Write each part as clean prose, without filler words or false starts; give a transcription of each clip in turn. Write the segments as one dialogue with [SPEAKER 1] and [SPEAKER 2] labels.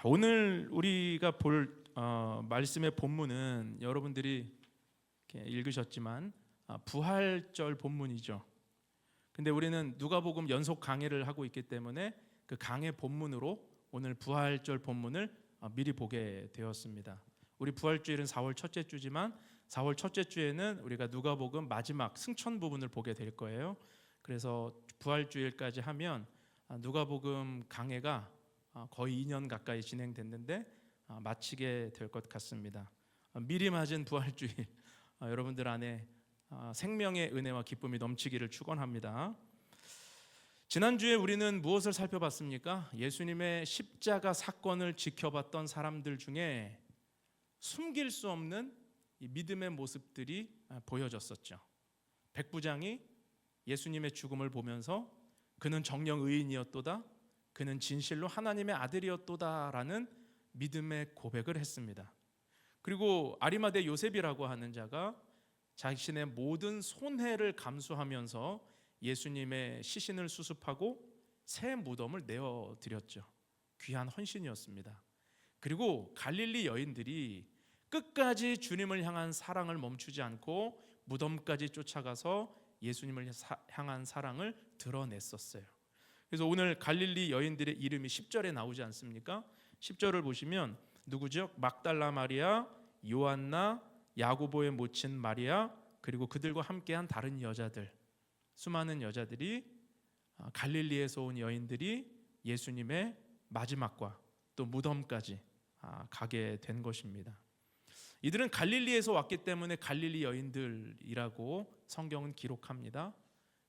[SPEAKER 1] 오늘 우리가 볼 말씀의 본문은 여러분들이 이렇게 읽으셨지만 부활절 본문이죠. 근데 우리는 누가복음 연속 강해를 하고 있기 때문에 그 강해 본문으로 오늘 부활절 본문을 미리 보게 되었습니다. 우리 부활주일은 4월 첫째 주지만 4월 첫째 주에는 우리가 누가복음 마지막 승천 부분을 보게 될 거예요. 그래서 부활주일까지 하면 누가복음 강해가 거의 2년 가까이 진행됐는데 마치게 될 것 같습니다. 미리 맞은 부활주일 여러분들 안에 생명의 은혜와 기쁨이 넘치기를 축원합니다. 지난주에 우리는 무엇을 살펴봤습니까? 예수님의 십자가 사건을 지켜봤던 사람들 중에 숨길 수 없는 이 믿음의 모습들이 보여졌었죠. 백부장이 예수님의 죽음을 보면서 그는 정령 의인이었도다, 그는 진실로 하나님의 아들이었도다라는 믿음의 고백을 했습니다. 그리고 아리마대 요셉이라고 하는 자가 자신의 모든 손해를 감수하면서 예수님의 시신을 수습하고 새 무덤을 내어드렸죠. 귀한 헌신이었습니다. 그리고 갈릴리 여인들이 끝까지 주님을 향한 사랑을 멈추지 않고 무덤까지 쫓아가서 예수님을 향한 사랑을 드러냈었어요. 그래서 오늘 갈릴리 여인들의 이름이 10절에 나오지 않습니까? 10절을 보시면 누구죠? 막달라 마리아, 요한나, 야고보의 모친 마리아, 그리고 그들과 함께한 다른 여자들, 수많은 여자들이 갈릴리에서 온 여인들이 예수님의 마지막과 또 무덤까지 가게 된 것입니다. 이들은 갈릴리에서 왔기 때문에 갈릴리 여인들이라고 성경은 기록합니다.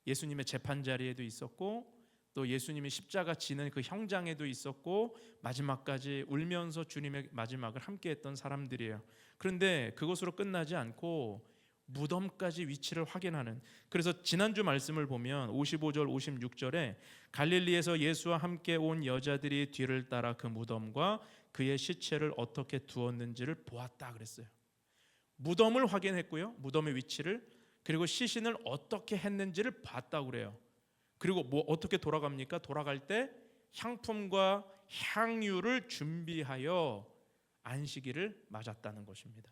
[SPEAKER 1] 예수님의 재판 자리에도 있었고 또 예수님이 십자가 지는 그 형장에도 있었고 마지막까지 울면서 주님의 마지막을 함께했던 사람들이에요. 그런데 그것으로 끝나지 않고 무덤까지 위치를 확인하는, 그래서 지난주 말씀을 보면 55절 56절에 갈릴리에서 예수와 함께 온 여자들이 뒤를 따라 그 무덤과 그의 시체를 어떻게 두었는지를 보았다 그랬어요. 무덤을 확인했고요, 무덤의 위치를, 그리고 시신을 어떻게 했는지를 봤다고 그래요. 그리고 어떻게 돌아갑니까? 돌아갈 때 향품과 향유를 준비하여 안식일을 맞았다는 것입니다.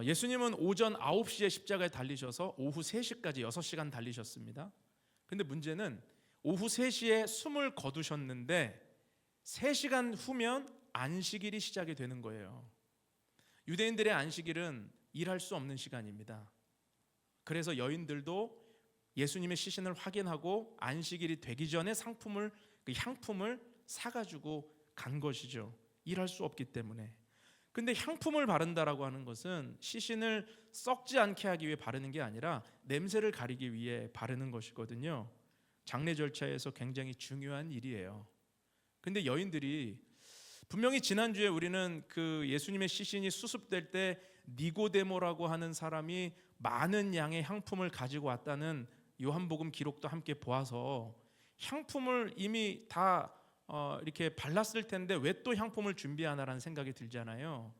[SPEAKER 1] 예수님은 오전 9시에 십자가에 달리셔서 오후 3시까지 6시간 달리셨습니다. 근데 문제는 오후 3시에 숨을 거두셨는데 3시간 후면 안식일이 시작이 되는 거예요. 유대인들의 안식일은 일할 수 없는 시간입니다. 그래서 여인들도 예수님의 시신을 확인하고 안식일이 되기 전에 그 향품을 사가지고 간 것이죠. 일할 수 없기 때문에. 근데 향품을 바른다라고 하는 것은 시신을 썩지 않게 하기 위해 바르는 게 아니라 냄새를 가리기 위해 바르는 것이거든요. 장례 절차에서 굉장히 중요한 일이에요. 근데 여인들이 분명히 지난주에 우리는 그 예수님의 시신이 수습될 때 니고데모라고 하는 사람이 많은 양의 향품을 가지고 왔다는 요한복음 기록도 함께 보아서 향품을 이미 다 이렇게 발랐을 텐데 왜 또 향품을 준비하나라는 생각이 들잖아요.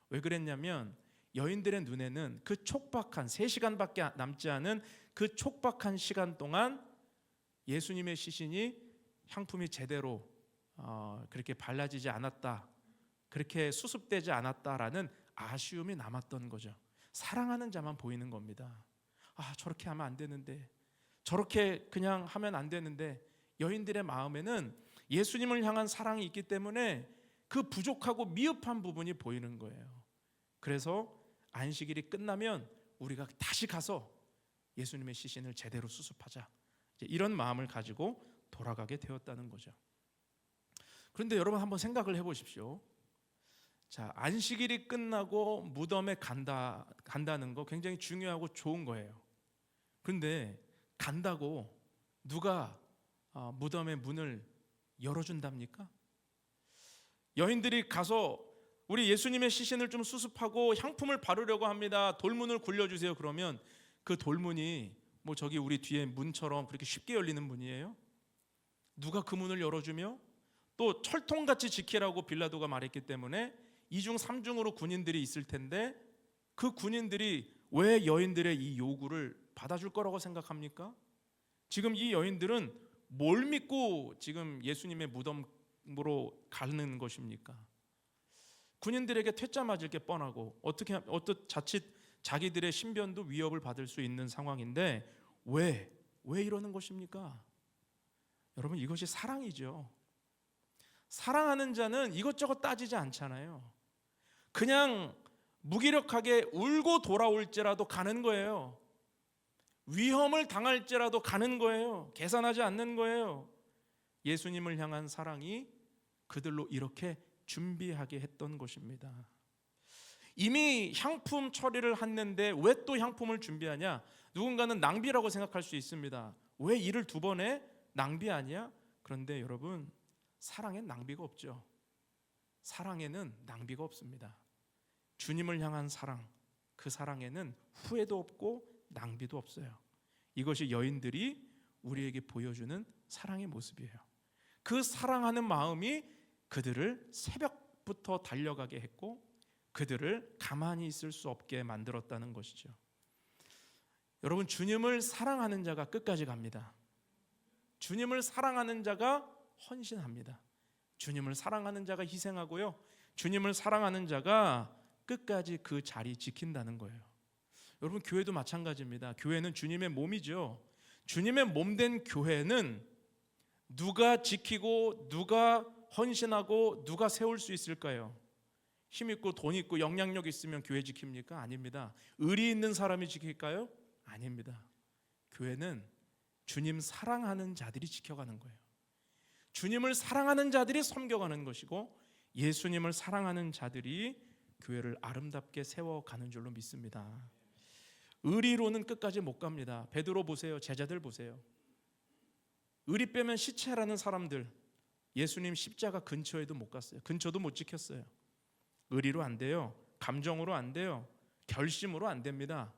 [SPEAKER 1] 왜 그랬냐면 여인들의 눈에는 그 촉박한 3시간밖에 남지 않은 그 촉박한 시간 동안 예수님의 시신이 향품이 제대로 그렇게 발라지지 않았다, 그렇게 수습되지 않았다라는 아쉬움이 남았던 거죠. 사랑하는 자만 보이는 겁니다. 저렇게 하면 안 되는데, 저렇게 그냥 하면 안 되는데, 여인들의 마음에는 예수님을 향한 사랑이 있기 때문에 그 부족하고 미흡한 부분이 보이는 거예요. 그래서 안식일이 끝나면 우리가 다시 가서 예수님의 시신을 제대로 수습하자, 이런 마음을 가지고 돌아가게 되었다는 거죠. 그런데 여러분 한번 생각을 해보십시오. 자, 안식일이 끝나고 무덤에 간다는 거 굉장히 중요하고 좋은 거예요. 그런데 간다고 누가 무덤의 문을 열어준답니까? 여인들이 가서 우리 예수님의 시신을 좀 수습하고 향품을 바르려고 합니다. 돌문을 굴려주세요. 그러면 그 돌문이 저기 우리 뒤에 문처럼 그렇게 쉽게 열리는 문이에요? 누가 그 문을 열어주며 또 철통같이 지키라고 빌라도가 말했기 때문에 2중 3중으로 군인들이 있을 텐데 그 군인들이 왜 여인들의 이 요구를 받아줄 거라고 생각합니까? 지금 이 여인들은 뭘 믿고 지금 예수님의 무덤 전쟁으로 가는 것입니까? 군인들에게 퇴짜 맞을 게 뻔하고 자칫 자기들의 신변도 위협을 받을 수 있는 상황인데 왜 이러는 것입니까? 여러분, 이것이 사랑이죠. 사랑하는 자는 이것저것 따지지 않잖아요. 그냥 무기력하게 울고 돌아올지라도 가는 거예요. 위험을 당할지라도 가는 거예요. 계산하지 않는 거예요. 예수님을 향한 사랑이 그들로 이렇게 준비하게 했던 것입니다. 이미 향품 처리를 했는데 왜 또 향품을 준비하냐? 누군가는 낭비라고 생각할 수 있습니다. 왜 일을 두 번 해? 낭비 아니야? 그런데 여러분, 사랑엔 낭비가 없죠. 사랑에는 낭비가 없습니다. 주님을 향한 사랑, 그 사랑에는 후회도 없고 낭비도 없어요. 이것이 여인들이 우리에게 보여주는 사랑의 모습이에요. 그 사랑하는 마음이 그들을 새벽부터 달려가게 했고 그들을 가만히 있을 수 없게 만들었다는 것이죠. 여러분, 주님을 사랑하는 자가 끝까지 갑니다. 주님을 사랑하는 자가 헌신합니다. 주님을 사랑하는 자가 희생하고요, 주님을 사랑하는 자가 끝까지 그 자리 지킨다는 거예요. 여러분, 교회도 마찬가지입니다. 교회는 주님의 몸이죠. 주님의 몸된 교회는 누가 지키고 누가 헌신하고 누가 세울 수 있을까요? 힘 있고 돈 있고 영향력 있으면 교회 지킵니까? 아닙니다. 의리 있는 사람이 지킬까요? 아닙니다. 교회는 주님 사랑하는 자들이 지켜가는 거예요. 주님을 사랑하는 자들이 섬겨가는 것이고 예수님을 사랑하는 자들이 교회를 아름답게 세워가는 줄로 믿습니다. 의리로는 끝까지 못 갑니다. 베드로 보세요. 제자들 보세요. 의리 빼면 시체라는 사람들, 예수님 십자가 근처에도 못 갔어요. 근처도 못 지켰어요. 의리로 안 돼요. 감정으로 안 돼요. 결심으로 안 됩니다.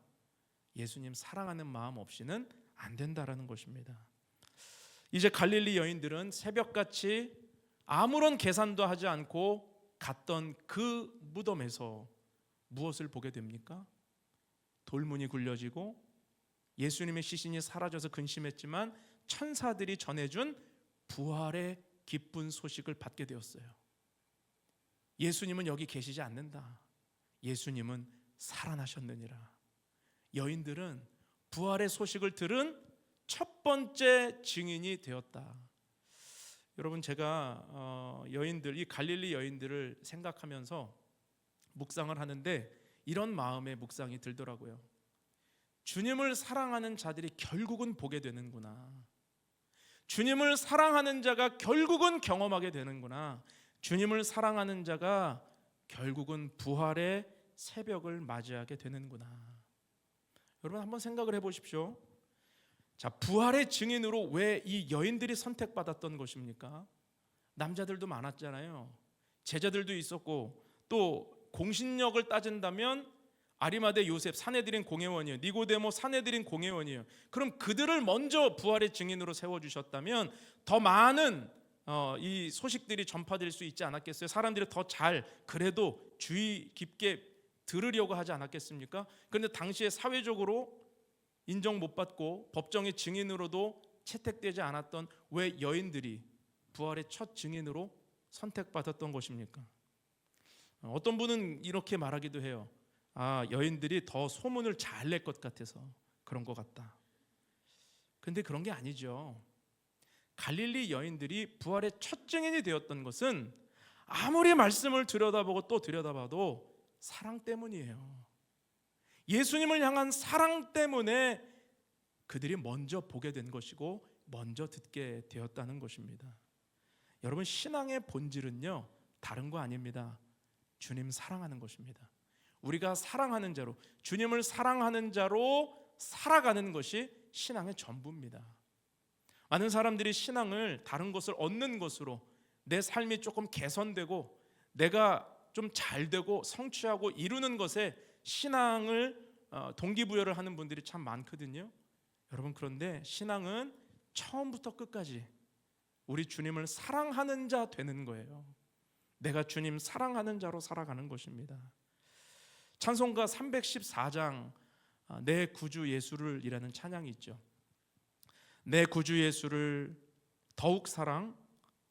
[SPEAKER 1] 예수님 사랑하는 마음 없이는 안 된다라는 것입니다. 이제 갈릴리 여인들은 새벽같이 아무런 계산도 하지 않고 갔던 그 무덤에서 무엇을 보게 됩니까? 돌문이 굴려지고 예수님의 시신이 사라져서 근심했지만 천사들이 전해준 부활의 기쁜 소식을 받게 되었어요. 예수님은 여기 계시지 않는다. 예수님은 살아나셨느니라. 여인들은 부활의 소식을 들은 첫 번째 증인이 되었다. 여러분, 제가 이 갈릴리 여인들을 생각하면서 묵상을 하는데 이런 마음의 묵상이 들더라고요. 주님을 사랑하는 자들이 결국은 보게 되는구나. 주님을 사랑하는 자가 결국은 경험하게 되는구나. 주님을 사랑하는 자가 결국은 부활의 새벽을 맞이하게 되는구나. 여러분, 한번 생각을 해보십시오. 자, 부활의 증인으로 왜 이 여인들이 선택받았던 것입니까? 남자들도 많았잖아요. 제자들도 있었고, 또 공신력을 따진다면 아리마대 요셉 사내들인 공회원이에요. 니고데모 사내들인 공회원이에요. 그럼 그들을 먼저 부활의 증인으로 세워주셨다면 더 많은 이 소식들이 전파될 수 있지 않았겠어요? 사람들이 더 잘, 그래도 주의 깊게 들으려고 하지 않았겠습니까? 그런데 당시에 사회적으로 인정 못 받고 법정의 증인으로도 채택되지 않았던 왜 여인들이 부활의 첫 증인으로 선택받았던 것입니까? 어떤 분은 이렇게 말하기도 해요. 여인들이 더 소문을 잘 낼 것 같아서 그런 것 같다. 근데 그런 게 아니죠. 갈릴리 여인들이 부활의 첫 증인이 되었던 것은 아무리 말씀을 들여다보고 또 들여다봐도 사랑 때문이에요. 예수님을 향한 사랑 때문에 그들이 먼저 보게 된 것이고 먼저 듣게 되었다는 것입니다. 여러분, 신앙의 본질은요, 다른 거 아닙니다. 주님 사랑하는 것입니다. 우리가 사랑하는 자로, 주님을 사랑하는 자로 살아가는 것이 신앙의 전부입니다. 많은 사람들이 신앙을 다른 것을 얻는 것으로, 내 삶이 조금 개선되고 내가 좀 잘되고 성취하고 이루는 것에 신앙을 동기부여를 하는 분들이 참 많거든요. 여러분, 그런데 신앙은 처음부터 끝까지 우리 주님을 사랑하는 자 되는 거예요. 내가 주님 사랑하는 자로 살아가는 것입니다. 찬송가 314장 내 구주 예수를 이라는 찬양이 있죠. 내 구주 예수를 더욱 사랑,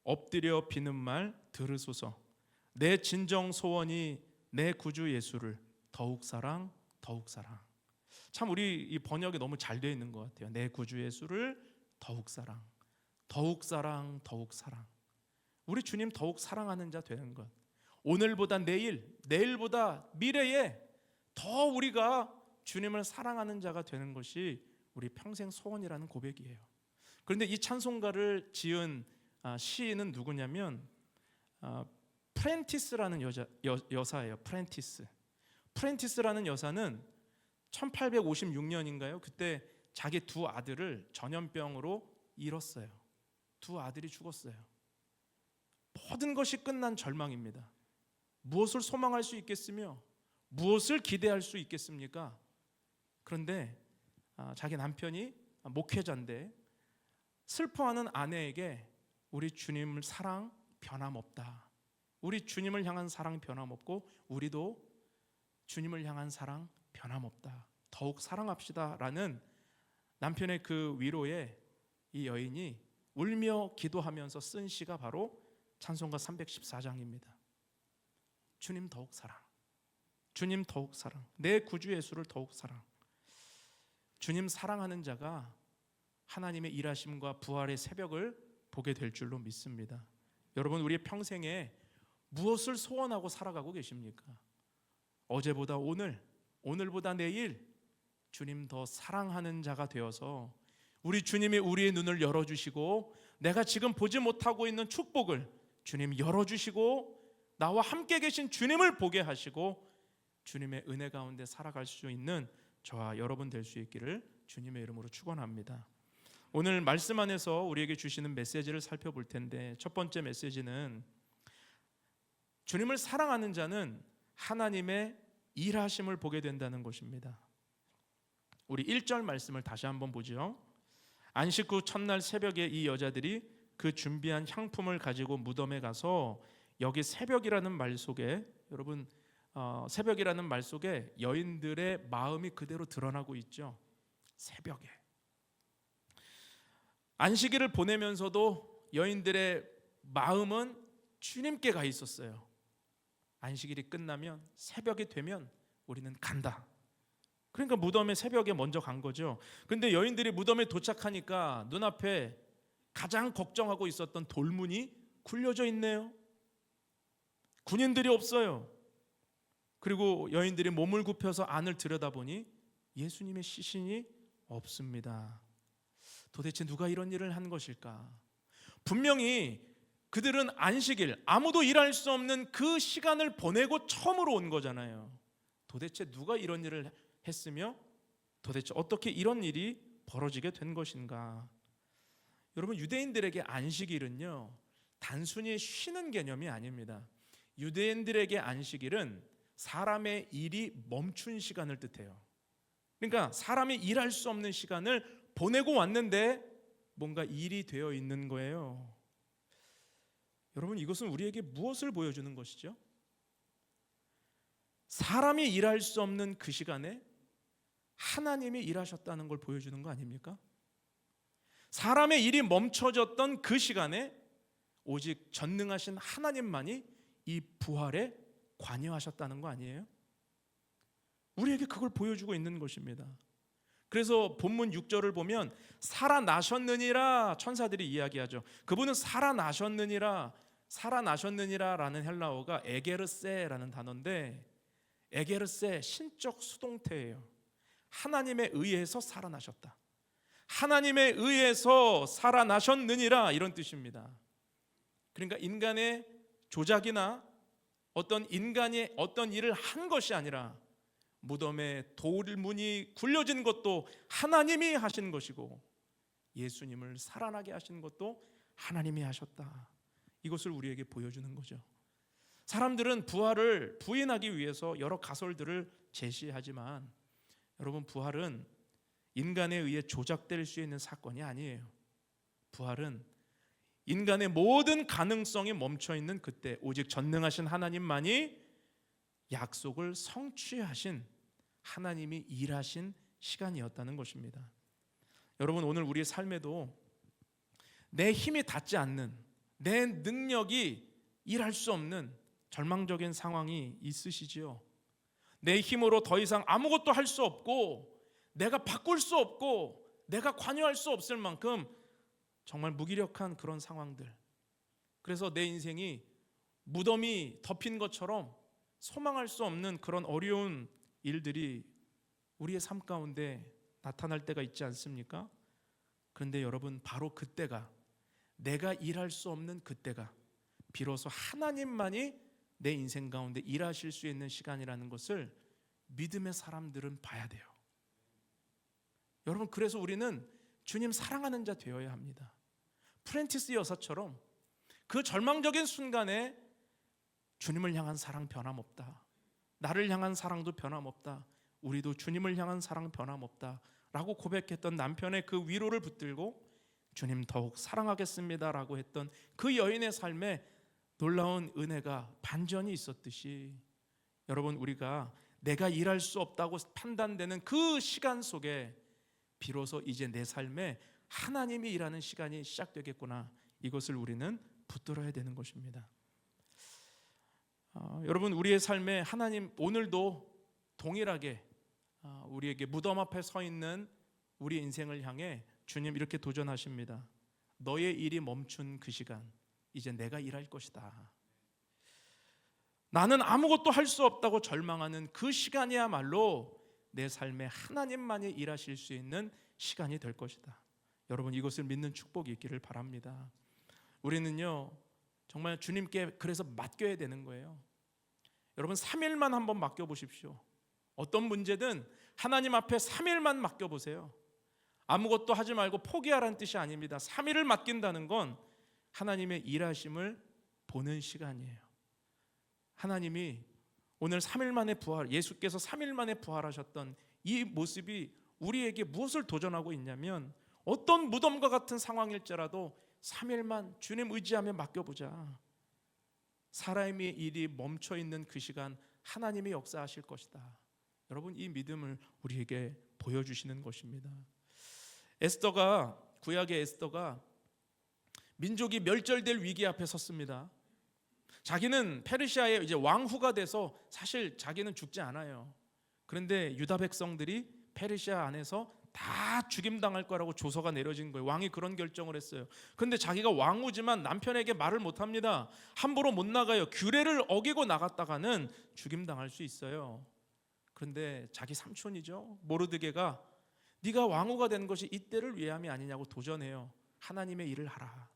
[SPEAKER 1] 엎드려 비는 말 들으소서. 내 진정 소원이 내 구주 예수를 더욱 사랑 더욱 사랑. 참 우리 이 번역이 너무 잘 되어 있는 것 같아요. 내 구주 예수를 더욱 사랑 더욱 사랑 더욱 사랑. 우리 주님 더욱 사랑하는 자 되는 것. 오늘보다 내일, 내일보다 미래에 더 우리가 주님을 사랑하는 자가 되는 것이 우리 평생 소원이라는 고백이에요. 그런데 이 찬송가를 지은 시인은 누구냐면 프렌티스라는 여사예요. 프렌티스라는 여사는 1856년인가요? 그때 자기 두 아들을 전염병으로 잃었어요. 두 아들이 죽었어요. 모든 것이 끝난 절망입니다. 무엇을 소망할 수 있겠으며 무엇을 기대할 수 있겠습니까? 그런데 자기 남편이 목회자인데 슬퍼하는 아내에게 우리 주님을 사랑 변함없다. 우리 주님을 향한 사랑 변함없고 우리도 주님을 향한 사랑 변함없다. 더욱 사랑합시다 라는 남편의 그 위로에 이 여인이 울며 기도하면서 쓴 시가 바로 찬송가 314장입니다. 주님 더욱 사랑, 주님 더욱 사랑, 내 구주 예수를 더욱 사랑. 주님 사랑하는 자가 하나님의 일하심과 부활의 새벽을 보게 될 줄로 믿습니다. 여러분, 우리의 평생에 무엇을 소원하고 살아가고 계십니까? 어제보다 오늘, 오늘보다 내일 주님 더 사랑하는 자가 되어서 우리 주님이 우리의 눈을 열어주시고 내가 지금 보지 못하고 있는 축복을 주님 열어주시고 나와 함께 계신 주님을 보게 하시고 주님의 은혜 가운데 살아갈 수 있는 저와 여러분 될 수 있기를 주님의 이름으로 축원합니다. 오늘 말씀 안에서 우리에게 주시는 메시지를 살펴볼 텐데 첫 번째 메시지는 주님을 사랑하는 자는 하나님의 일하심을 보게 된다는 것입니다. 우리 1절 말씀을 다시 한번 보죠. 안식 후 첫날 새벽에 이 여자들이 그 준비한 향품을 가지고 무덤에 가서, 여기 새벽이라는 말 속에 여러분 새벽이라는 말 속에 여인들의 마음이 그대로 드러나고 있죠. 새벽에 안식일을 보내면서도 여인들의 마음은 주님께 가 있었어요. 안식일이 끝나면 새벽이 되면 우리는 간다. 그러니까 무덤에 새벽에 먼저 간 거죠. 근데 여인들이 무덤에 도착하니까 눈앞에 가장 걱정하고 있었던 돌문이 굴려져 있네요. 군인들이 없어요. 그리고 여인들이 몸을 굽혀서 안을 들여다보니 예수님의 시신이 없습니다. 도대체 누가 이런 일을 한 것일까? 분명히 그들은 안식일, 아무도 일할 수 없는 그 시간을 보내고 처음으로 온 거잖아요. 도대체 누가 이런 일을 했으며 도대체 어떻게 이런 일이 벌어지게 된 것인가? 여러분, 유대인들에게 안식일은요 단순히 쉬는 개념이 아닙니다. 유대인들에게 안식일은 사람의 일이 멈춘 시간을 뜻해요. 그러니까 사람이 일할 수 없는 시간을 보내고 왔는데 뭔가 일이 되어 있는 거예요. 여러분, 이것은 우리에게 무엇을 보여주는 것이죠? 사람이 일할 수 없는 그 시간에 하나님이 일하셨다는 걸 보여주는 거 아닙니까? 사람의 일이 멈춰졌던 그 시간에 오직 전능하신 하나님만이 이 부활에 관여하셨다는 거 아니에요? 우리에게 그걸 보여주고 있는 것입니다. 그래서 본문 6절을 보면 살아나셨느니라 천사들이 이야기하죠. 그분은 살아나셨느니라, 살아나셨느니라라는 헬라어가 에게르세라는 단어인데, 에게르세 신적 수동태예요. 하나님에 의해서 살아나셨다, 하나님에 의해서 살아나셨느니라, 이런 뜻입니다. 그러니까 인간의 조작이나 어떤 인간이 어떤 일을 한 것이 아니라 무덤에 돌문이 굴려진 것도 하나님이 하신 것이고 예수님을 살아나게 하신 것도 하나님이 하셨다. 이것을 우리에게 보여주는 거죠. 사람들은 부활을 부인하기 위해서 여러 가설들을 제시하지만 여러분, 부활은 인간에 의해 조작될 수 있는 사건이 아니에요. 부활은 인간의 모든 가능성이 멈춰 있는 그때 오직 전능하신 하나님만이 약속을 성취하신, 하나님이 일하신 시간이었다는 것입니다. 여러분, 오늘 우리의 삶에도 내 힘이 닿지 않는, 내 능력이 일할 수 없는 절망적인 상황이 있으시지요. 내 힘으로 더 이상 아무것도 할 수 없고 내가 바꿀 수 없고 내가 관여할 수 없을 만큼 정말 무기력한 그런 상황들. 그래서 내 인생이 무덤이 덮인 것처럼 소망할 수 없는 그런 어려운 일들이 우리의 삶 가운데 나타날 때가 있지 않습니까? 그런데 여러분, 바로 그때가, 내가 일할 수 없는 그때가 비로소 하나님만이 내 인생 가운데 일하실 수 있는 시간이라는 것을 믿음의 사람들은 봐야 돼요. 여러분, 그래서 우리는 주님 사랑하는 자 되어야 합니다. 프랜티스 여사처럼 그 절망적인 순간에 주님을 향한 사랑 변함없다, 나를 향한 사랑도 변함없다, 우리도 주님을 향한 사랑 변함없다 라고 고백했던 남편의 그 위로를 붙들고 주님 더욱 사랑하겠습니다 라고 했던 그 여인의 삶에 놀라운 은혜가 반전이 있었듯이, 여러분, 우리가 내가 일할 수 없다고 판단되는 그 시간 속에 비로소 이제 내 삶에 하나님이 일하는 시간이 시작되겠구나, 이것을 우리는 붙들어야 되는 것입니다. 여러분, 우리의 삶에 하나님 오늘도 동일하게 우리에게 무덤 앞에 서 있는 우리 인생을 향해 주님 이렇게 도전하십니다. 너의 일이 멈춘 그 시간, 이제 내가 일할 것이다. 나는 아무것도 할 수 없다고 절망하는 그 시간이야말로 내 삶에 하나님만이 일하실 수 있는 시간이 될 것이다. 여러분, 이것을 믿는 축복이 있기를 바랍니다. 우리는요, 정말 주님께 그래서 맡겨야 되는 거예요. 여러분, 3일만 한번 맡겨보십시오. 어떤 문제든 하나님 앞에 3일만 맡겨보세요. 아무것도 하지 말고 포기하라는 뜻이 아닙니다. 3일을 맡긴다는 건 하나님의 일하심을 보는 시간이에요. 하나님이 오늘 3일 만에 예수께서 3일 만에 부활하셨던 이 모습이 우리에게 무엇을 도전하고 있냐면, 어떤 무덤과 같은 상황일지라도 3일만 주님 의지하며 맡겨보자. 사람의 일이 멈춰있는 그 시간 하나님이 역사하실 것이다. 여러분, 이 믿음을 우리에게 보여주시는 것입니다. 구약의 에스더가 민족이 멸절될 위기 앞에 섰습니다. 자기는 페르시아의 이제 왕후가 돼서 사실 자기는 죽지 않아요. 그런데 유다 백성들이 페르시아 안에서 다 죽임당할 거라고 조서가 내려진 거예요. 왕이 그런 결정을 했어요. 그런데 자기가 왕후지만 남편에게 말을 못합니다. 함부로 못 나가요. 규례를 어기고 나갔다가는 죽임당할 수 있어요. 그런데 자기 삼촌이죠, 모르드게가 네가 왕후가 된 것이 이때를 위함이 아니냐고 도전해요. 하나님의 일을 하라.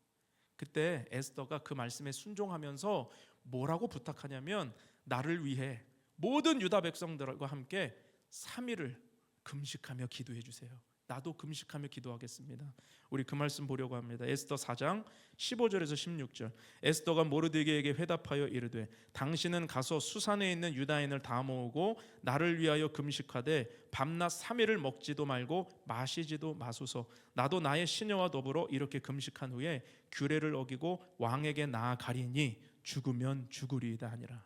[SPEAKER 1] 그때 에스더가 그 말씀에 순종하면서 뭐라고 부탁하냐면, 나를 위해 모든 유다 백성들과 함께 3일을 금식하며 기도해 주세요. 나도 금식하며 기도하겠습니다. 우리 그 말씀 보려고 합니다. 에스더 4장 15절에서 16절. 에스더가 모르드게에게 회답하여 이르되, 당신은 가서 수산에 있는 유다인을 다 모으고 나를 위하여 금식하되 밤낮 3일을 먹지도 말고 마시지도 마소서. 나도 나의 시녀와 더불어 이렇게 금식한 후에 규례를 어기고 왕에게 나아가리니 죽으면 죽으리이다 하니라.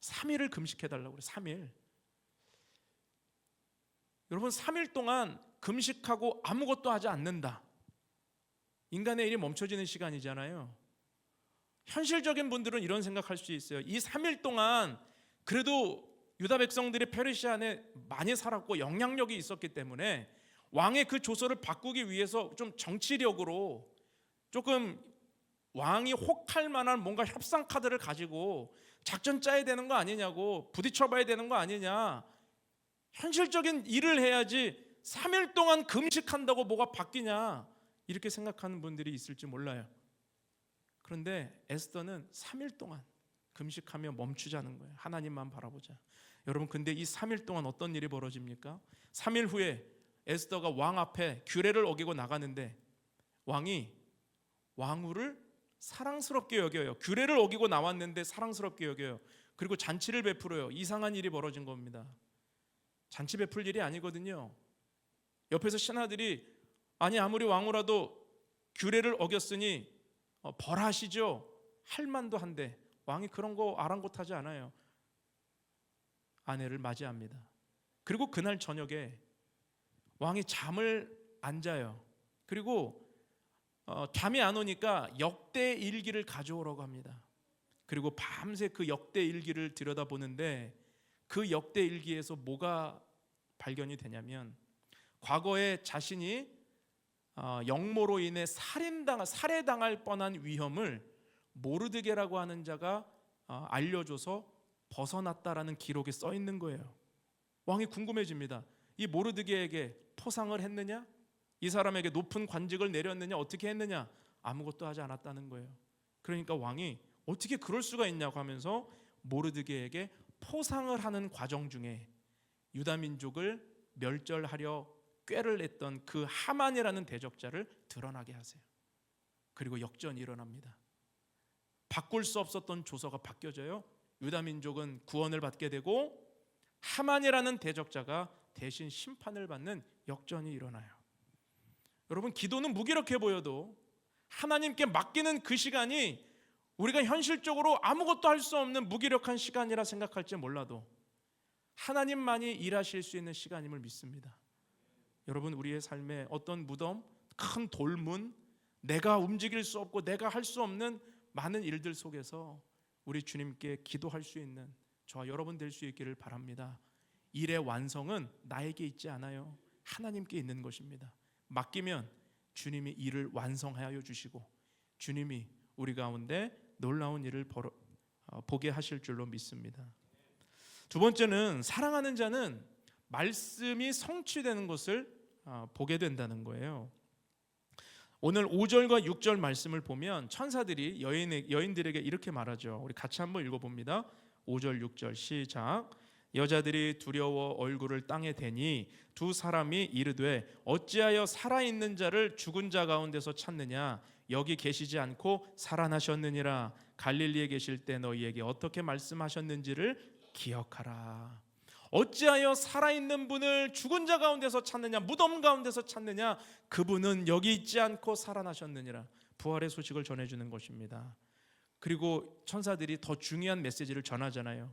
[SPEAKER 1] 3일을 금식해달라고 그래요. 3일. 여러분, 3일 동안 금식하고 아무것도 하지 않는다. 인간의 일이 멈춰지는 시간이잖아요. 현실적인 분들은 이런 생각할 수 있어요. 이 3일 동안 그래도 유다 백성들이 페르시아 안에 많이 살았고 영향력이 있었기 때문에 왕의 그 조서를 바꾸기 위해서 좀 정치력으로 조금 왕이 혹할 만한 뭔가 협상 카드를 가지고 작전 짜야 되는 거 아니냐고, 부딪혀봐야 되는 거 아니냐, 현실적인 일을 해야지 3일 동안 금식한다고 뭐가 바뀌냐, 이렇게 생각하는 분들이 있을지 몰라요. 그런데 에스더는 3일 동안 금식하며 멈추자는 거예요. 하나님만 바라보자. 여러분, 근데 이 3일 동안 어떤 일이 벌어집니까? 3일 후에 에스더가 왕 앞에 규례를 어기고 나가는데 왕이 왕후를 사랑스럽게 여겨요. 규례를 어기고 나왔는데 사랑스럽게 여겨요. 그리고 잔치를 베풀어요. 이상한 일이 벌어진 겁니다. 잔치 베풀 일이 아니거든요. 옆에서 신하들이, 아니 아무리 왕후라도 규례를 어겼으니 벌하시죠, 할 만도 한데 왕이 그런 거 아랑곳하지 않아요. 아내를 맞이합니다. 그리고 그날 저녁에 왕이 잠을 안 자요. 그리고 잠이 안 오니까 역대 일기를 가져오라고 합니다. 그리고 밤새 그 역대 일기를 들여다보는데 그 역대 일기에서 뭐가 발견이 되냐면 과거에 자신이 역모로 인해 살해당할 뻔한 위험을 모르드게라고 하는 자가 알려줘서 벗어났다라는 기록이 써 있는 거예요. 왕이 궁금해집니다. 이 모르드게에게 포상을 했느냐? 이 사람에게 높은 관직을 내렸느냐? 어떻게 했느냐? 아무것도 하지 않았다는 거예요. 그러니까 왕이 어떻게 그럴 수가 있냐고 하면서 모르드게에게 포상을 하는 과정 중에 유다 민족을 멸절하려 꾀를 냈던 그 하만이라는 대적자를 드러나게 하세요. 그리고 역전이 일어납니다. 바꿀 수 없었던 조서가 바뀌어져요. 유다 민족은 구원을 받게 되고 하만이라는 대적자가 대신 심판을 받는 역전이 일어나요. 여러분, 기도는 무기력해 보여도 하나님께 맡기는 그 시간이 우리가 현실적으로 아무것도 할 수 없는 무기력한 시간이라 생각할지 몰라도 하나님만이 일하실 수 있는 시간임을 믿습니다. 여러분, 우리의 삶에 어떤 무덤, 큰 돌문, 내가 움직일 수 없고 내가 할 수 없는 많은 일들 속에서 우리 주님께 기도할 수 있는 저와 여러분 될 수 있기를 바랍니다. 일의 완성은 나에게 있지 않아요. 하나님께 있는 것입니다. 맡기면 주님이 일을 완성하여 주시고 주님이 우리 가운데 놀라운 일을 보게 하실 줄로 믿습니다. 두 번째는 사랑하는 자는 말씀이 성취되는 것을 보게 된다는 거예요. 오늘 5절과 6절 말씀을 보면 천사들이 여인들에게 이렇게 말하죠. 우리 같이 한번 읽어봅니다. 5절 6절 시작. 여자들이 두려워 얼굴을 땅에 대니 두 사람이 이르되 어찌하여 살아있는 자를 죽은 자 가운데서 찾느냐? 여기 계시지 않고 살아나셨느니라. 갈릴리에 계실 때 너희에게 어떻게 말씀하셨는지를 기억하라. 어찌하여 살아있는 분을 죽은 자 가운데서 찾느냐? 무덤 가운데서 찾느냐? 그분은 여기 있지 않고 살아나셨느니라. 부활의 소식을 전해주는 것입니다. 그리고 천사들이 더 중요한 메시지를 전하잖아요.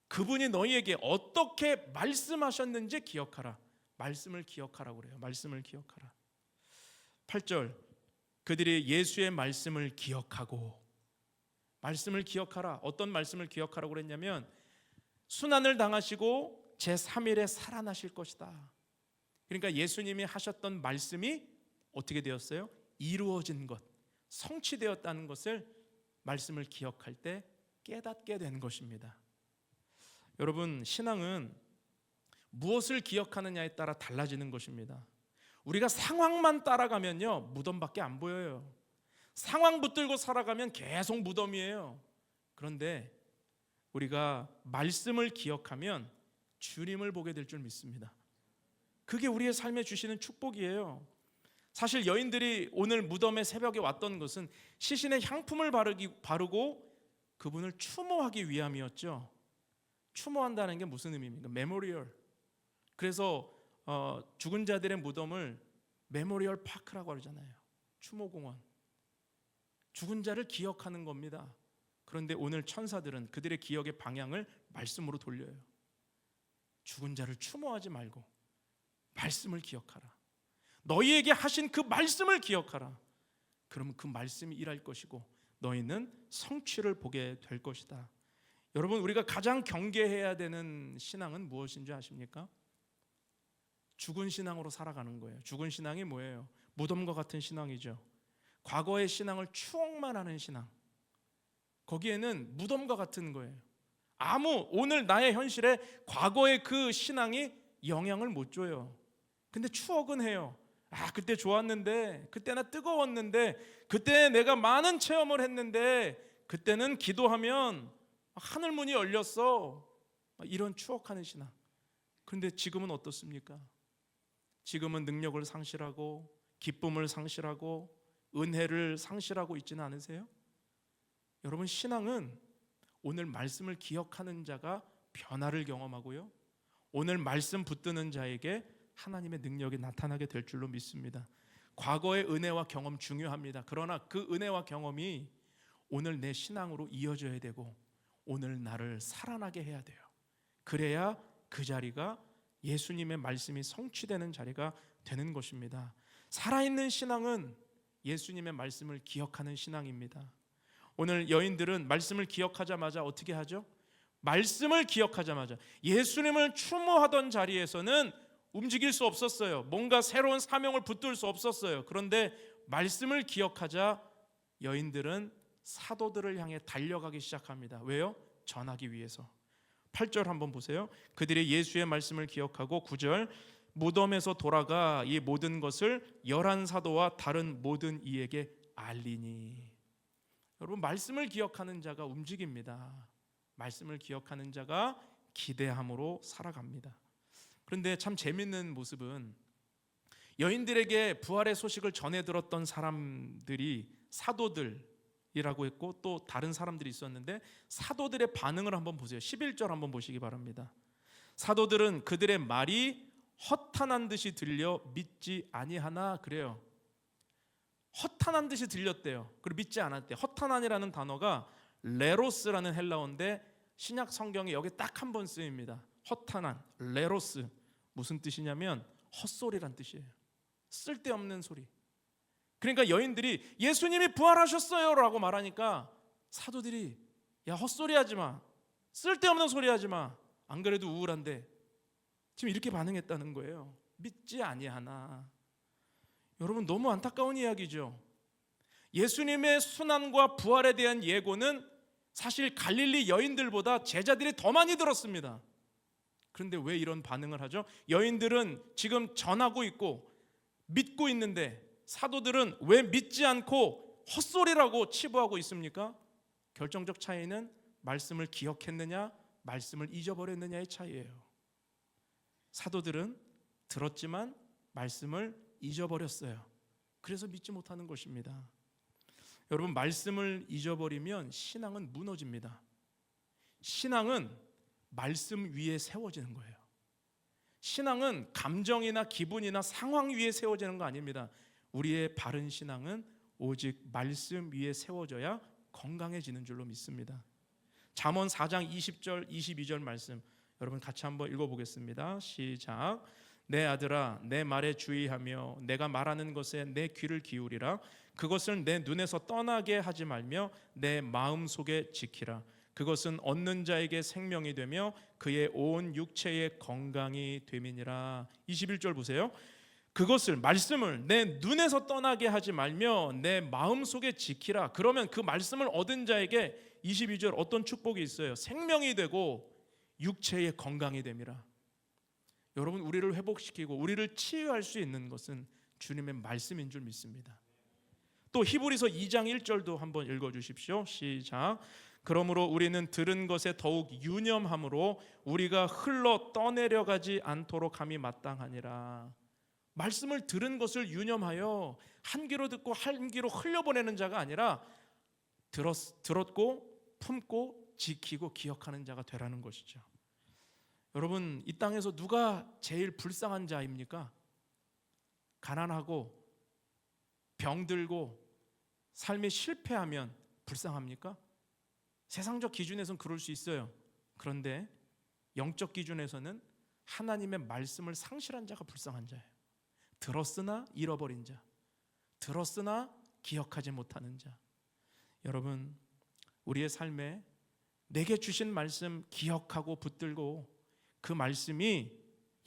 [SPEAKER 1] 그분이 너희에게 어떻게 말씀하셨는지 기억하라. 말씀을 기억하라고 그래요. 말씀을 기억하라. 8절 그들이 예수의 말씀을 기억하고, 말씀을 기억하라. 어떤 말씀을 기억하라고 그랬냐면 순환을 당하시고 제3일에 살아나실 것이다. 그러니까 예수님이 하셨던 말씀이 어떻게 되었어요? 이루어진 것, 성취되었다는 것을 말씀을 기억할 때 깨닫게 된 것입니다. 여러분, 신앙은 무엇을 기억하느냐에 따라 달라지는 것입니다. 우리가 상황만 따라가면요, 무덤밖에 안 보여요. 상황 붙들고 살아가면 계속 무덤이에요. 그런데 우리가 말씀을 기억하면 주님을 보게 될 줄 믿습니다. 그게 우리의 삶에 주시는 축복이에요. 사실 여인들이 오늘 무덤의 새벽에 왔던 것은 시신의 향품을 바르고 그분을 추모하기 위함이었죠. 추모한다는 게 무슨 의미입니까? 메모리얼. 그래서 죽은 자들의 무덤을 메모리얼 파크라고 하잖아요. 추모공원. 죽은 자를 기억하는 겁니다. 그런데 오늘 천사들은 그들의 기억의 방향을 말씀으로 돌려요. 죽은 자를 추모하지 말고 말씀을 기억하라. 너희에게 하신 그 말씀을 기억하라. 그러면 그 말씀이 일할 것이고 너희는 성취를 보게 될 것이다. 여러분, 우리가 가장 경계해야 되는 신앙은 무엇인 줄 아십니까? 죽은 신앙으로 살아가는 거예요. 죽은 신앙이 뭐예요? 무덤과 같은 신앙이죠. 과거의 신앙을 추억만 하는 신앙. 거기에는 무덤과 같은 거예요. 오늘 나의 현실에 과거의 그 신앙이 영향을 못 줘요. 근데 추억은 해요. 그때 좋았는데, 그때 나 뜨거웠는데, 그때 내가 많은 체험을 했는데, 그때는 기도하면 하늘문이 열렸어. 이런 추억하는 신앙. 그런데 지금은 어떻습니까? 지금은 능력을 상실하고 기쁨을 상실하고 은혜를 상실하고 있지는 않으세요? 여러분, 신앙은 오늘 말씀을 기억하는 자가 변화를 경험하고요, 오늘 말씀 붙드는 자에게 하나님의 능력이 나타나게 될 줄로 믿습니다. 과거의 은혜와 경험 중요합니다. 그러나 그 은혜와 경험이 오늘 내 신앙으로 이어져야 되고 오늘 나를 살아나게 해야 돼요. 그래야 그 자리가 예수님의 말씀이 성취되는 자리가 되는 것입니다. 살아있는 신앙은 예수님의 말씀을 기억하는 신앙입니다. 오늘 여인들은 말씀을 기억하자마자 어떻게 하죠? 말씀을 기억하자마자 예수님을 추모하던 자리에서는 움직일 수 없었어요. 뭔가 새로운 사명을 붙들 수 없었어요. 그런데 말씀을 기억하자 여인들은 사도들을 향해 달려가기 시작합니다. 왜요? 전하기 위해서. 8절 한번 보세요. 그들이 예수의 말씀을 기억하고 9절 무덤에서 돌아가 이 모든 것을 11사도와 다른 모든 이에게 알리니. 여러분, 말씀을 기억하는 자가 움직입니다. 말씀을 기억하는 자가 기대함으로 살아갑니다. 그런데 참 재밌는 모습은 여인들에게 부활의 소식을 전해 들었던 사람들이 사도들이라고 했고 또 다른 사람들이 있었는데 사도들의 반응을 한번 보세요. 11절 한번 보시기 바랍니다. 사도들은 그들의 말이 허탄한 듯이 들려 믿지 아니하나 그래요. 허탄한 듯이 들렸대요. 그리고 믿지 않았대요. 허탄한이라는 단어가 레로스라는 헬라어인데 신약 성경에 여기 딱 한 번 쓰입니다. 허탄한, 레로스. 무슨 뜻이냐면 헛소리란 뜻이에요. 쓸데없는 소리. 그러니까 여인들이 예수님이 부활하셨어요 라고 말하니까 사도들이 야, 헛소리 하지 마, 쓸데없는 소리 하지 마, 안 그래도 우울한데, 지금 이렇게 반응했다는 거예요. 믿지 아니하나. 여러분, 너무 안타까운 이야기죠. 예수님의 순환과 부활에 대한 예고는 사실 갈릴리 여인들보다 제자들이 더 많이 들었습니다. 그런데 왜 이런 반응을 하죠? 여인들은 지금 전하고 있고 믿고 있는데 사도들은 왜 믿지 않고 헛소리라고 치부하고 있습니까? 결정적 차이는 말씀을 기억했느냐, 말씀을 잊어버렸느냐의 차이예요. 사도들은 들었지만 말씀을 잊어버렸어요. 그래서 믿지 못하는 것입니다. 여러분, 말씀을 잊어버리면 신앙은 무너집니다. 신앙은 말씀 위에 세워지는 거예요. 신앙은 감정이나 기분이나 상황 위에 세워지는 거 아닙니다. 우리의 바른 신앙은 오직 말씀 위에 세워져야 건강해지는 줄로 믿습니다. 잠언 4장 20절 22절 말씀 여러분 같이 한번 읽어보겠습니다. 시작. 내 아들아, 내 말에 주의하며 내가 말하는 것에 내 귀를 기울이라. 그것을 내 눈에서 떠나게 하지 말며 내 마음속에 지키라. 그것은 얻는 자에게 생명이 되며 그의 온 육체의 건강이 됨이니라. 21절 보세요. 그것을, 말씀을 내 눈에서 떠나게 하지 말며 내 마음속에 지키라. 그러면 그 말씀을 얻은 자에게 22절 어떤 축복이 있어요? 생명이 되고 육체의 건강이 됨이라. 여러분, 우리를 회복시키고 우리를 치유할 수 있는 것은 주님의 말씀인 줄 믿습니다. 또 히브리서 2장 1절도 한번 읽어주십시오. 시작. 그러므로 우리는 들은 것에 더욱 유념함으로 우리가 흘러 떠내려가지 않도록 함이 마땅하니라. 말씀을 들은 것을 유념하여 한 귀로 듣고 한 귀로 흘려보내는 자가 아니라 들었고 품고 지키고 기억하는 자가 되라는 것이죠. 여러분, 이 땅에서 누가 제일 불쌍한 자입니까? 가난하고 병들고 삶에 실패하면 불쌍합니까? 세상적 기준에서는 그럴 수 있어요. 그런데 영적 기준에서는 하나님의 말씀을 상실한 자가 불쌍한 자예요. 들었으나 잃어버린 자, 들었으나 기억하지 못하는 자. 여러분, 우리의 삶에 내게 주신 말씀 기억하고 붙들고 그 말씀이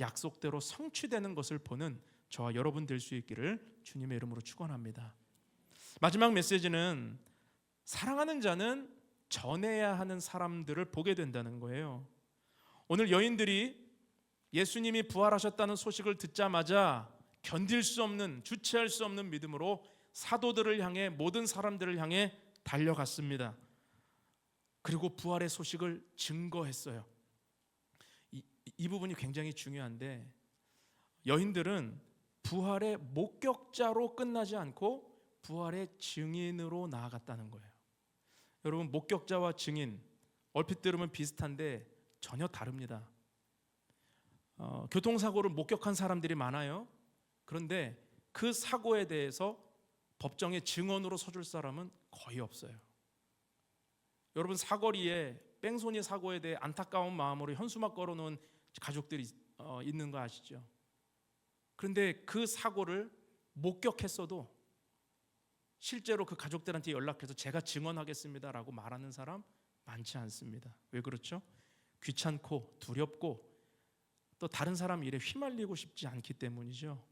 [SPEAKER 1] 약속대로 성취되는 것을 보는 저와 여러분 될 수 있기를 주님의 이름으로 축원합니다. 마지막 메시지는 사랑하는 자는 전해야 하는 사람들을 보게 된다는 거예요. 오늘 여인들이 예수님이 부활하셨다는 소식을 듣자마자 견딜 수 없는, 주체할 수 없는 믿음으로 사도들을 향해, 모든 사람들을 향해 달려갔습니다. 그리고 부활의 소식을 증거했어요. 이 부분이 굉장히 중요한데, 여인들은 부활의 목격자로 끝나지 않고 부활의 증인으로 나아갔다는 거예요. 여러분, 목격자와 증인 얼핏 들으면 비슷한데 전혀 다릅니다. 교통사고를 목격한 사람들이 많아요. 그런데 그 사고에 대해서 법정에 증언으로 서줄 사람은 거의 없어요. 여러분, 사거리에 뺑소니 사고에 대해 안타까운 마음으로 현수막 걸어놓은 가족들이 있는 거 아시죠? 그런데 그 사고를 목격했어도 실제로 그 가족들한테 연락해서 제가 증언하겠습니다라고 말하는 사람 많지 않습니다. 왜 그렇죠? 귀찮고 두렵고 또 다른 사람 일에 휘말리고 싶지 않기 때문이죠.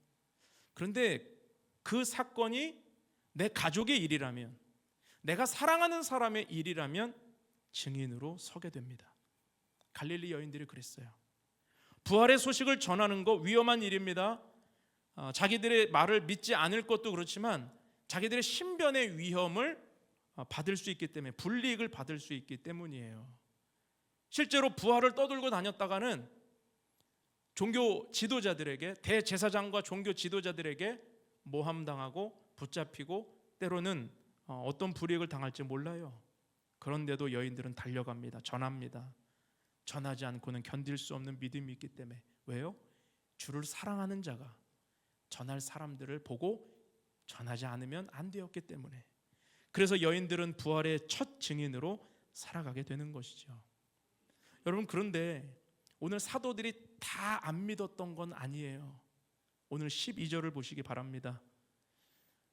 [SPEAKER 1] 그런데 그 사건이 내 가족의 일이라면, 내가 사랑하는 사람의 일이라면 증인으로 서게 됩니다. 갈릴리 여인들이 그랬어요. 부활의 소식을 전하는 거 위험한 일입니다. 자기들의 말을 믿지 않을 것도 그렇지만 자기들의 신변의 위험을 받을 수 있기 때문에, 불이익을 받을 수 있기 때문이에요. 실제로 부활을 떠들고 다녔다가는 종교 지도자들에게, 대제사장과 종교 지도자들에게 모함당하고 붙잡히고 때로는 어떤 불이익을 당할지 몰라요. 그런데도 여인들은 달려갑니다. 전합니다. 전하지 않고는 견딜 수 없는 믿음이 있기 때문에. 왜요? 주를 사랑하는 자가 전할 사람들을 보고 전하지 않으면 안 되었기 때문에. 그래서 여인들은 부활의 첫 증인으로 살아가게 되는 것이죠. 여러분, 그런데 오늘 사도들이 다 안 믿었던 건 아니에요. 오늘 12절을 보시기 바랍니다.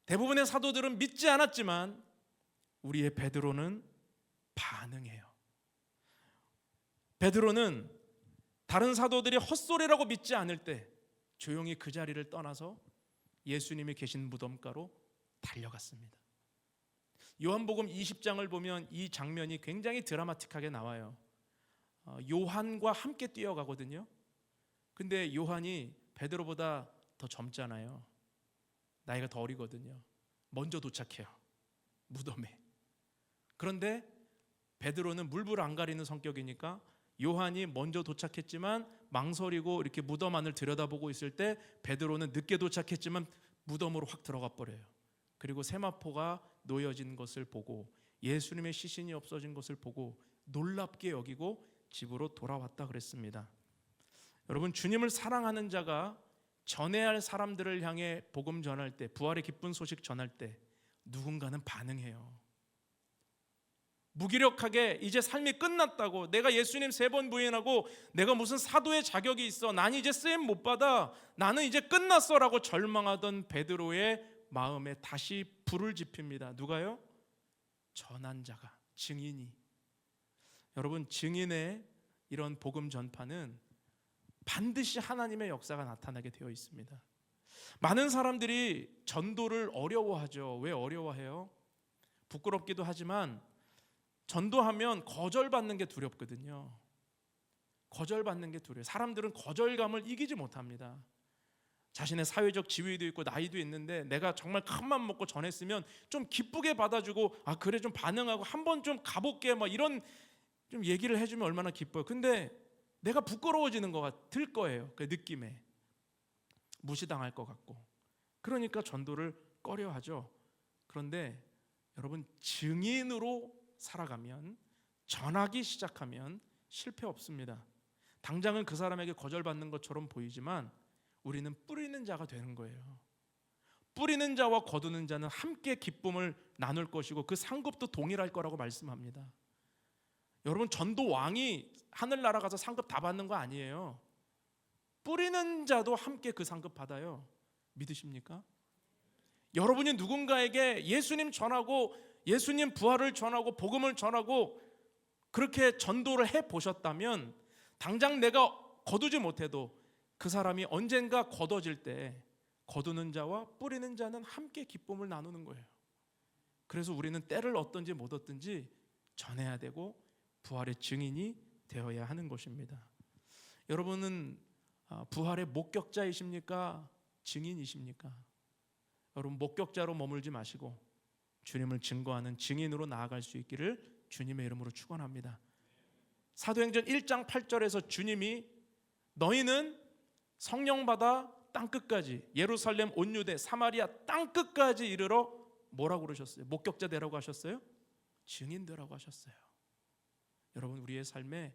[SPEAKER 1] 대부분의 사도들은 믿지 않았지만 우리의 베드로는 반응해요. 베드로는 다른 사도들이 헛소리라고 믿지 않을 때 조용히 그 자리를 떠나서 예수님이 계신 무덤가로 달려갔습니다. 요한복음 20장을 보면 이 장면이 굉장히 드라마틱하게 나와요. 요한과 함께 뛰어가거든요. 근데 요한이 베드로보다 더 젊잖아요. 나이가 더 어리거든요. 먼저 도착해요, 무덤에. 그런데 베드로는 물불 안 가리는 성격이니까 요한이 먼저 도착했지만 망설이고 이렇게 무덤 안을 들여다보고 있을 때 베드로는 늦게 도착했지만 무덤으로 확 들어가 버려요. 그리고 세마포가 놓여진 것을 보고 예수님의 시신이 없어진 것을 보고 놀랍게 여기고 집으로 돌아왔다 그랬습니다. 여러분, 주님을 사랑하는 자가 전해야 할 사람들을 향해 복음 전할 때, 부활의 기쁜 소식 전할 때 누군가는 반응해요. 무기력하게 이제 삶이 끝났다고, 내가 예수님 3번 부인하고 내가 무슨 사도의 자격이 있어, 난 이제 쓰임 못 받아, 나는 이제 끝났어 라고 절망하던 베드로의 마음에 다시 불을 지핍니다. 누가요? 전한 자가, 증인이. 여러분, 증인의 이런 복음 전파는 반드시 하나님의 역사가 나타나게 되어 있습니다. 많은 사람들이 전도를 어려워하죠. 왜 어려워해요? 부끄럽기도 하지만 전도하면 거절받는 게 두렵거든요. 거절받는 게 두려워요. 사람들은 거절감을 이기지 못합니다. 자신의 사회적 지위도 있고 나이도 있는데 내가 정말 큰 맘 먹고 전했으면 좀 기쁘게 받아주고, 아 그래 좀 반응하고 한번 좀 가볼게, 뭐 이런 좀 얘기를 해주면 얼마나 기뻐요. 근데 내가 부끄러워지는 것 같을 거예요. 그 느낌에 무시당할 것 같고, 그러니까 전도를 꺼려하죠. 그런데 여러분, 증인으로 살아가면, 전하기 시작하면 실패 없습니다. 당장은 그 사람에게 거절받는 것처럼 보이지만 우리는 뿌리는 자가 되는 거예요. 뿌리는 자와 거두는 자는 함께 기쁨을 나눌 것이고 그 상급도 동일할 거라고 말씀합니다. 여러분, 전도 왕이 하늘나라 가서 상급 다 받는 거 아니에요. 뿌리는 자도 함께 그 상급 받아요. 믿으십니까? 여러분이 누군가에게 예수님 전하고 예수님 부활을 전하고 복음을 전하고 그렇게 전도를 해보셨다면 당장 내가 거두지 못해도 그 사람이 언젠가 거둬질 때 거두는 자와 뿌리는 자는 함께 기쁨을 나누는 거예요. 그래서 우리는 때를 얻든지 못 얻든지 전해야 되고 부활의 증인이 되어야 하는 것입니다. 여러분은 부활의 목격자이십니까? 증인이십니까? 여러분, 목격자로 머물지 마시고 주님을 증거하는 증인으로 나아갈 수 있기를 주님의 이름으로 축원합니다. 사도행전 1장 8절에서 주님이 너희는 성령 받아 땅끝까지, 예루살렘 온 유대 사마리아 땅끝까지 이르러 뭐라고 그러셨어요? 목격자 되라고 하셨어요? 증인 되라고 하셨어요. 여러분, 우리의 삶에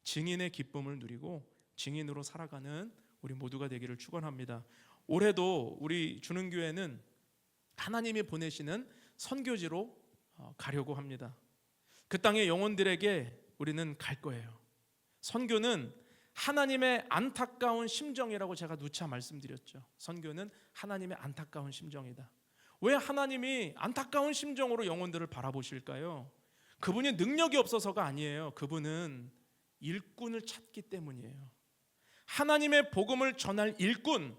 [SPEAKER 1] 증인의 기쁨을 누리고 증인으로 살아가는 우리 모두가 되기를 축원합니다. 올해도 우리 주능교회는 하나님이 보내시는 선교지로 가려고 합니다. 그 땅의 영혼들에게 우리는 갈 거예요. 선교는 하나님의 안타까운 심정이라고 제가 누차 말씀드렸죠. 선교는 하나님의 안타까운 심정이다. 왜 하나님이 안타까운 심정으로 영혼들을 바라보실까요? 그분이 능력이 없어서가 아니에요. 그분은 일꾼을 찾기 때문이에요. 하나님의 복음을 전할 일꾼,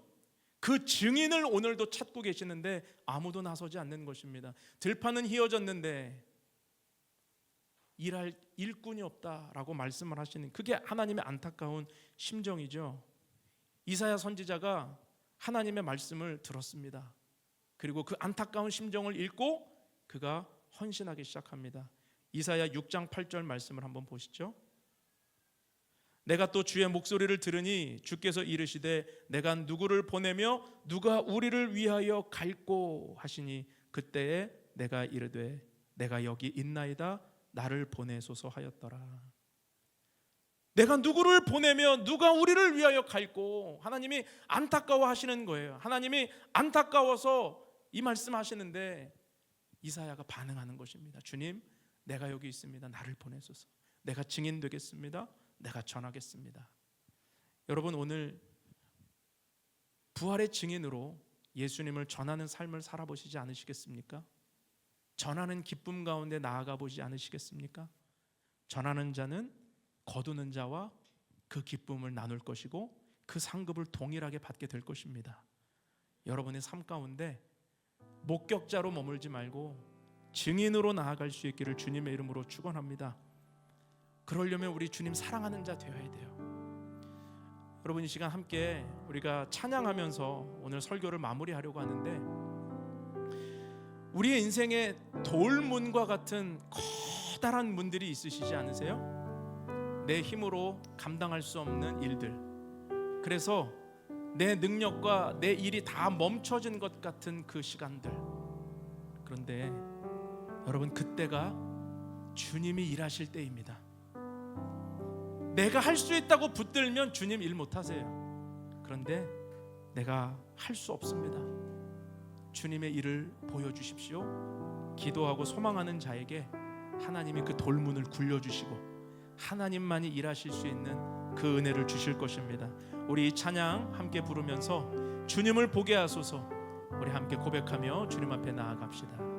[SPEAKER 1] 그 증인을 오늘도 찾고 계시는데 아무도 나서지 않는 것입니다. 들판은 휘어졌는데 일할 일꾼이 없다라고 말씀을 하시는, 그게 하나님의 안타까운 심정이죠. 이사야 선지자가 하나님의 말씀을 들었습니다. 그리고 그 안타까운 심정을 읽고 그가 헌신하기 시작합니다. 이사야 6장 8절 말씀을 한번 보시죠. 내가 또 주의 목소리를 들으니 주께서 이르시되 내가 누구를 보내며 누가 우리를 위하여 갈꼬 하시니 그때에 내가 이르되 내가 여기 있나이다 나를 보내소서 하였더라. 내가 누구를 보내며 누가 우리를 위하여 갈꼬. 하나님이 안타까워 하시는 거예요. 하나님이 안타까워서 이 말씀 하시는데 이사야가 반응하는 것입니다. 주님, 내가 여기 있습니다. 나를 보내소서. 내가 증인 되겠습니다. 내가 전하겠습니다. 여러분, 오늘 부활의 증인으로 예수님을 전하는 삶을 살아보시지 않으시겠습니까? 전하는 기쁨 가운데 나아가 보지 않으시겠습니까? 전하는 자는 거두는 자와 그 기쁨을 나눌 것이고 그 상급을 동일하게 받게 될 것입니다. 여러분의 삶 가운데 목격자로 머물지 말고 증인으로 나아갈 수 있기를 주님의 이름으로 축원합니다. 그러려면 우리 주님 사랑하는 자 되어야 돼요. 여러분, 이 시간 함께 우리가 찬양하면서 오늘 설교를 마무리하려고 하는데, 우리의 인생에 돌문과 같은 커다란 문들이 있으시지 않으세요? 내 힘으로 감당할 수 없는 일들, 그래서 내 능력과 내 일이 다 멈춰진 것 같은 그 시간들. 그런데 여러분, 그때가 주님이 일하실 때입니다. 내가 할 수 있다고 붙들면 주님 일 못하세요. 그런데 내가 할 수 없습니다. 주님의 일을 보여주십시오. 기도하고 소망하는 자에게 하나님이 그 돌문을 굴려주시고 하나님만이 일하실 수 있는 그 은혜를 주실 것입니다. 우리 이 찬양 함께 부르면서 주님을 보게 하소서, 우리 함께 고백하며 주님 앞에 나아갑시다.